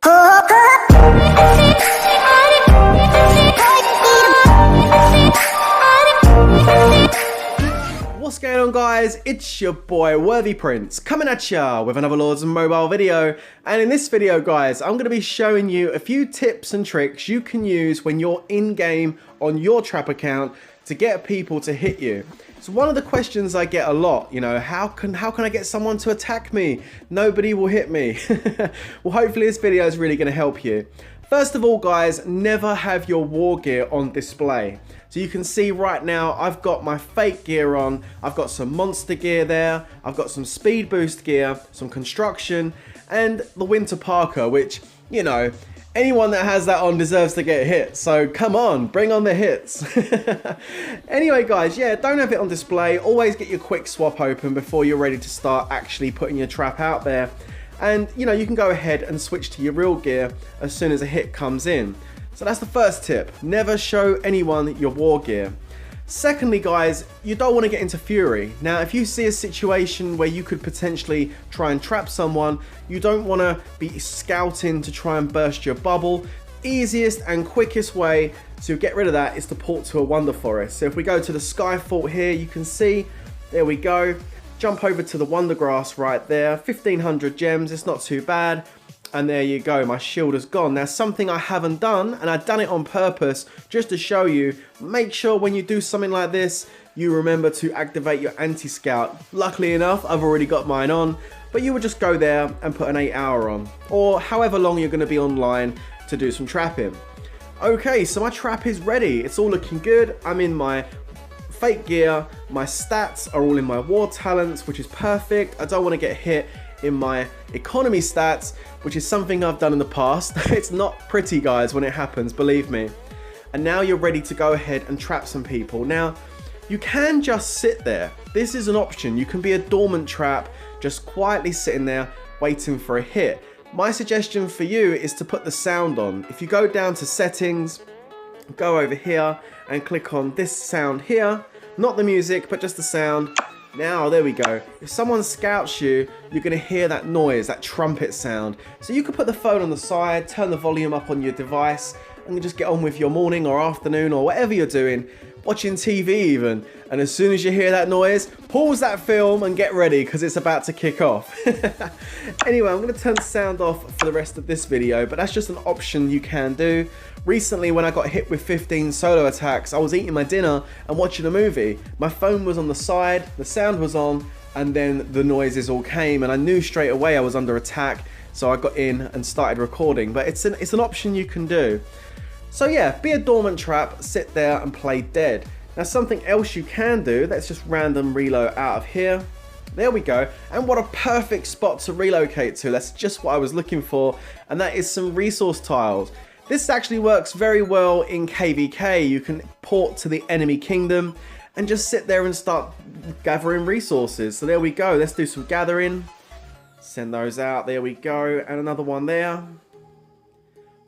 What's going on, guys? It's your boy Worthy Prince coming at ya with another Lords of Mobile video. And in this video, guys, I'm going to be showing you a few tips and tricks you can use when you're in game on your trap account to get people to hit you. So one of the questions I get a lot, you know, how can I get someone to attack me? Nobody will hit me. Well, hopefully this video is really going to help you. First of all, guys, never have your war gear on display. So you can see right now, I've got my fake gear on, I've got some monster gear there, I've got some speed boost gear, some construction, and the winter parka, which, you know, anyone that has that on deserves to get hit. So come on, bring on the hits. Anyway, guys, yeah, don't have it on display. Always get your quick swap open before you're ready to start actually putting your trap out there. And, you know, you can go ahead and switch to your real gear as soon as a hit comes in. So that's the first tip. Never show anyone your war gear. Secondly, guys, you don't want to get into fury. Now, if you see a situation where you could potentially try and trap someone, you don't want to be scouting to try and burst your bubble. Easiest and quickest way to get rid of that is to port to a Wonder Forest. So if we go to the Sky Fort here, you can see, there we go. Jump over to the Wonder Grass right there. 1500 gems, it's not too bad. And there you go, my shield is gone. Now, something I haven't done, and I've done it on purpose just to show you, make sure when you do something like this, you remember to activate your anti-scout. Luckily enough, I've already got mine on, but you would just go there and put an 8-hour on, or however long you're going to be online to do some trapping. Okay, so my trap is ready. It's all looking good. I'm in my fake gear. My stats are all in my war talents, which is perfect. I don't want to get hit in my economy stats, which is something I've done in the past. It's not pretty, guys, when it happens, believe me. And now you're ready to go ahead and trap some people. Now, you can just sit there. This is an option. You can be a dormant trap, just quietly sitting there waiting for a hit. My suggestion for you is to put the sound on. If you go down to settings, go over here and click on this sound here, not the music, but just the sound. Now, there we go. If someone scouts you, you're going to hear that noise, that trumpet sound. So you can put the phone on the side, turn the volume up on your device, and just get on with your morning or afternoon or whatever you're doing, watching TV even. And as soon as you hear that noise, pause that film and get ready because it's about to kick off. Anyway, I'm going to turn the sound off for the rest of this video, but that's just an option you can do. Recently, when I got hit with 15 solo attacks, I was eating my dinner and watching a movie. My phone was on the side, the sound was on, and then the noises all came, and I knew straight away I was under attack, so I got in and started recording. But it's an option you can do. So yeah, be a dormant trap, sit there and play dead. Now, something else you can do, let's just random reload out of here. There we go. And what a perfect spot to relocate to. That's just what I was looking for, and that is some resource tiles. This actually works very well in KVK. You can port to the enemy kingdom and just sit there and start gathering resources. So there we go. Let's do some gathering. Send those out. There we go. And another one there.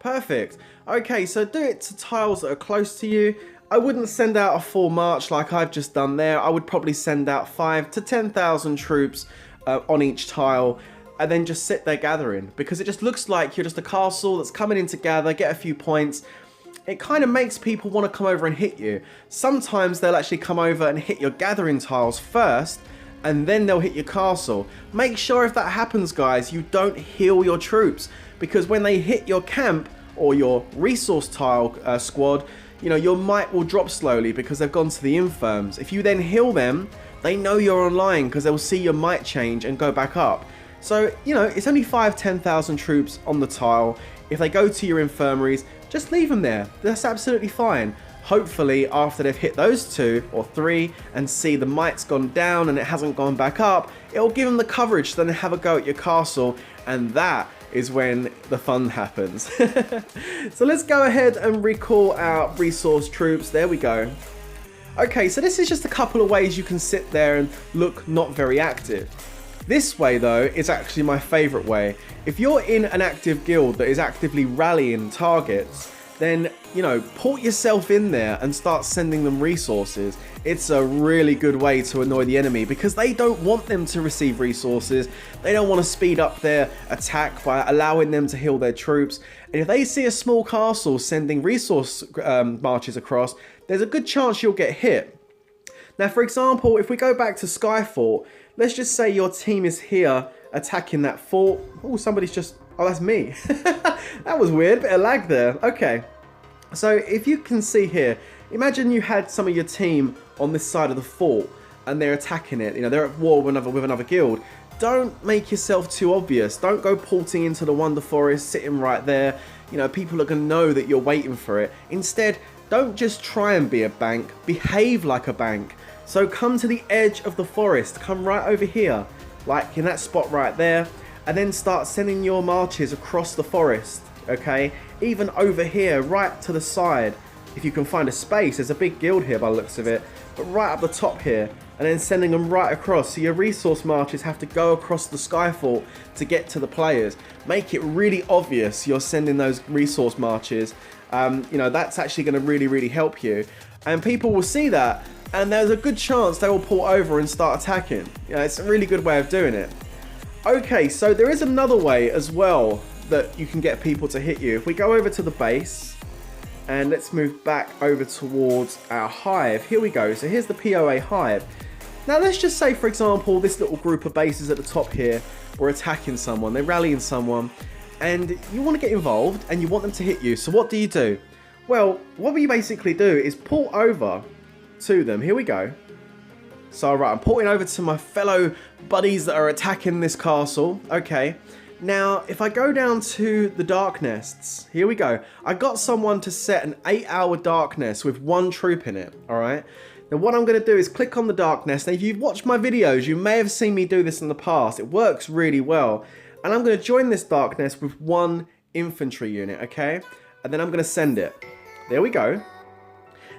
Perfect. Okay, so do it to tiles that are close to you. I wouldn't send out a full march like I've just done there. I would probably send out 5,000 to 10,000 troops on each tile, and then just sit there gathering, because it just looks like you're just a castle that's coming in to gather, get a few points. It kind of makes people want to come over and hit you. Sometimes they'll actually come over and hit your gathering tiles first, and then they'll hit your castle. Make sure if that happens, guys, you don't heal your troops, because when they hit your camp or your resource tile squad, you know, your might will drop slowly because they've gone to the infirms. If you then heal them, they know you're online because they'll see your might change and go back up. So, you know, it's only 5,000 to 10,000 troops on the tile. If they go to your infirmaries, just leave them there. That's absolutely fine. Hopefully, after they've hit those 2 or 3 and see the might's gone down and it hasn't gone back up, it'll give them the coverage to then have a go at your castle, and that is when the fun happens. So let's go ahead and recall our resource troops. There we go. Okay, so this is just a couple of ways you can sit there and look not very active. This way, though, is actually my favorite way. If you're in an active guild that is actively rallying targets, then, you know, port yourself in there and start sending them resources. It's a really good way to annoy the enemy because they don't want them to receive resources. They don't want to speed up their attack by allowing them to heal their troops. And if they see a small castle sending resource marches across, there's a good chance you'll get hit. Now, for example, if we go back to Skyfort, let's just say your team is here attacking that fort. Oh, somebody's just... Oh, that's me. That was weird, bit of lag there. Okay. So if you can see here, imagine you had some of your team on this side of the fort and they're attacking it. You know, they're at war with another guild. Don't make yourself too obvious. Don't go porting into the Wonder Forest, sitting right there. You know, people are going to know that you're waiting for it. Instead, don't just try and be a bank. Behave like a bank. So come to the edge of the forest. Come right over here, like in that spot right there. And then start sending your marches across the forest, okay? Even over here, right to the side. If you can find a space, there's a big guild here by the looks of it. But right up the top here, and then sending them right across. So your resource marches have to go across the Skyfort to get to the players. Make it really obvious you're sending those resource marches. You know, that's actually going to really help you. And people will see that, and there's a good chance they will pull over and start attacking. You know, it's a really good way of doing it. Okay, so there is another way as well that you can get people to hit you. If we go over to the base, and let's move back over towards our hive. Here we go. So here's the POA hive. Now let's just say, for example, this little group of bases at the top here were attacking someone. They're rallying someone, and you want to get involved, and you want them to hit you. So what do? Well, what we basically do is port over to them. Here we go. So, right, I'm porting over to my fellow buddies that are attacking this castle. Okay. Now, if I go down to the dark nests, here we go. I got someone to set an 8-hour dark nest with 1 troop in it, all right? Now, what I'm going to do is click on the dark nest. Now, if you've watched my videos, you may have seen me do this in the past. It works really well. And I'm going to join this dark nest with 1 infantry unit, okay? And then I'm going to send it. There we go.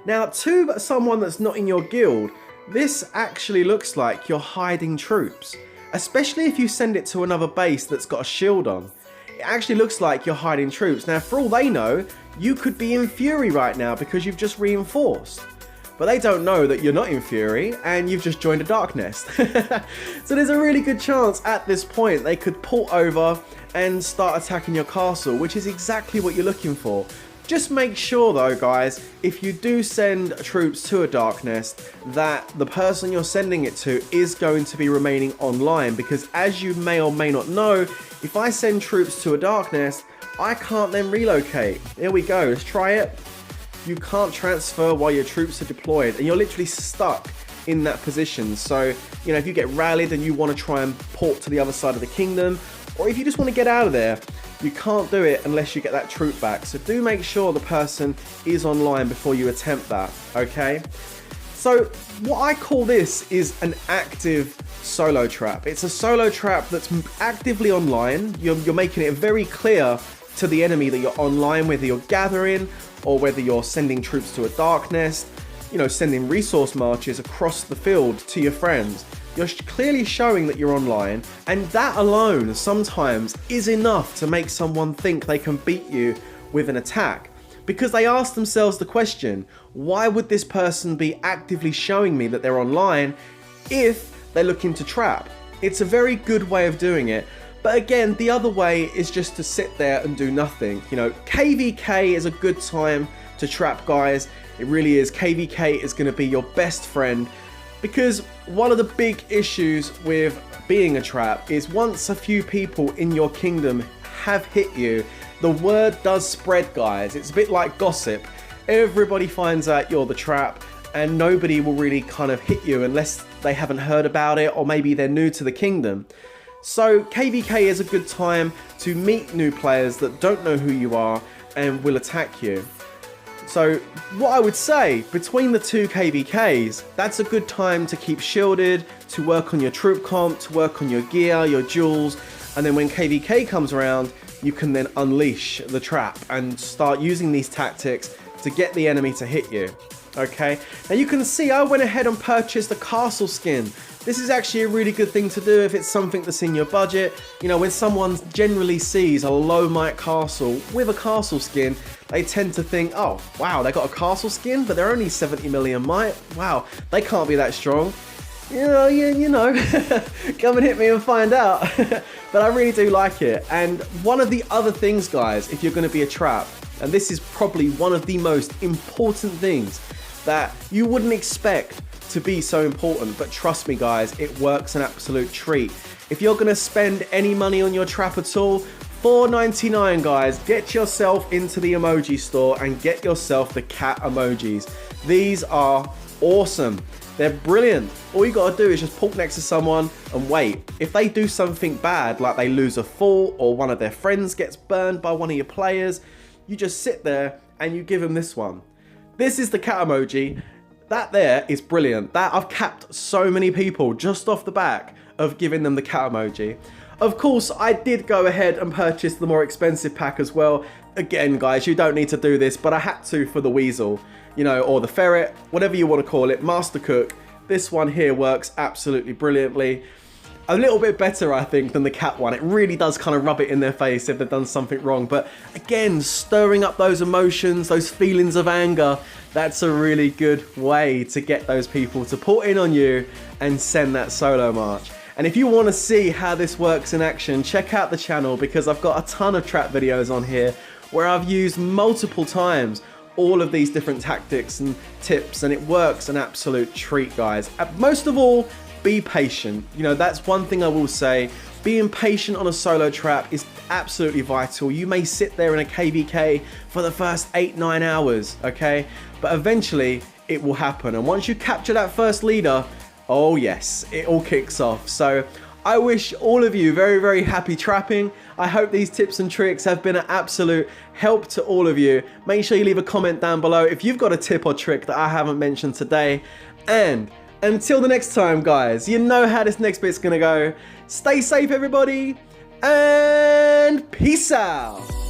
Now, to someone that's not in your guild, this actually looks like you're hiding troops, especially if you send it to another base that's got a shield on. It actually looks like you're hiding troops. Now, for all they know, you could be in Fury right now because you've just reinforced. But they don't know that you're not in Fury and you've just joined a dark nest. So there's a really good chance at this point they could port over and start attacking your castle, which is exactly what you're looking for. Just make sure though, guys, if you do send troops to a dark nest, that the person you're sending it to is going to be remaining online, because as you may or may not know, if I send troops to a dark nest, I can't then relocate. There we go, let's try it. You can't transfer while your troops are deployed, and you're literally stuck in that position. So, you know, if you get rallied and you want to try and port to the other side of the kingdom, or if you just want to get out of there, you can't do it unless you get that troop back. So do make sure the person is online before you attempt that, okay? So what I call this is an active solo trap. It's a solo trap that's actively online. You're making it very clear to the enemy that you're online, whether you're gathering or whether you're sending troops to a dark nest, you know, sending resource marches across the field to your friends. You're clearly showing that you're online, and that alone sometimes is enough to make someone think they can beat you with an attack. Because they ask themselves the question, why would this person be actively showing me that they're online if they're looking to trap? It's a very good way of doing it. But again, the other way is just to sit there and do nothing. You know, KVK is a good time to trap, guys. It really is. KVK is going to be your best friend. Because one of the big issues with being a trap is once a few people in your kingdom have hit you, the word does spread, guys. It's a bit like gossip. Everybody finds out you're the trap, and nobody will really kind of hit you unless they haven't heard about it, or maybe they're new to the kingdom. So KVK is a good time to meet new players that don't know who you are and will attack you. So what I would say, between the 2 KVKs, that's a good time to keep shielded, to work on your troop comp, to work on your gear, your jewels, and then when KVK comes around, you can then unleash the trap and start using these tactics to get the enemy to hit you. Okay, now you can see I went ahead and purchased a castle skin this is actually a really good thing to do if it's something that's in your budget. You know, when someone generally sees a low might castle with a castle skin, they tend to think, oh, wow, they got a castle skin, but they're only 70 million might. Wow, they can't be that strong. You know, come and hit me and find out. But I really do like it. And one of the other things, guys, if you're going to be a trap, and this is probably one of the most important things that you wouldn't expect to be so important, but trust me guys, it works an absolute treat. If you're gonna spend any money on your trap at all, $4.99 guys, get yourself into the emoji store and get yourself the cat emojis. These are awesome. They're brilliant. All you gotta do is just park next to someone and wait. If they do something bad, like they lose a fall or one of their friends gets burned by one of your players, you just sit there and you give them this one. This is the cat emoji. That there is brilliant. That I've capped so many people just off the back of giving them the cat emoji. Of course, I did go ahead and purchase the more expensive pack as well. Again, guys, you don't need to do this, but I had to for the weasel, you know, or the ferret, whatever you want to call it, Master Cook. This one here works absolutely brilliantly. A little bit better, I think, than the cat one. It really does kind of rub it in their face if they've done something wrong. But again, stirring up those emotions, those feelings of anger, that's a really good way to get those people to pull in on you and send that solo march. And if you want to see how this works in action, check out the channel because I've got a ton of trap videos on here where I've used multiple times all of these different tactics and tips, and it works an absolute treat, guys. Most of all, be patient. You know, that's one thing I will say. Being patient on a solo trap is absolutely vital. You may sit there in a KVK for the first 8-9 hours, okay? But eventually it will happen. And once you capture that first leader, oh yes, it all kicks off. So I wish all of you very, very happy trapping. I hope these tips and tricks have been an absolute help to all of you. Make sure you leave a comment down below if you've got a tip or trick that I haven't mentioned today. And until the next time, guys, you know how this next bit's gonna go. Stay safe, everybody, and peace out.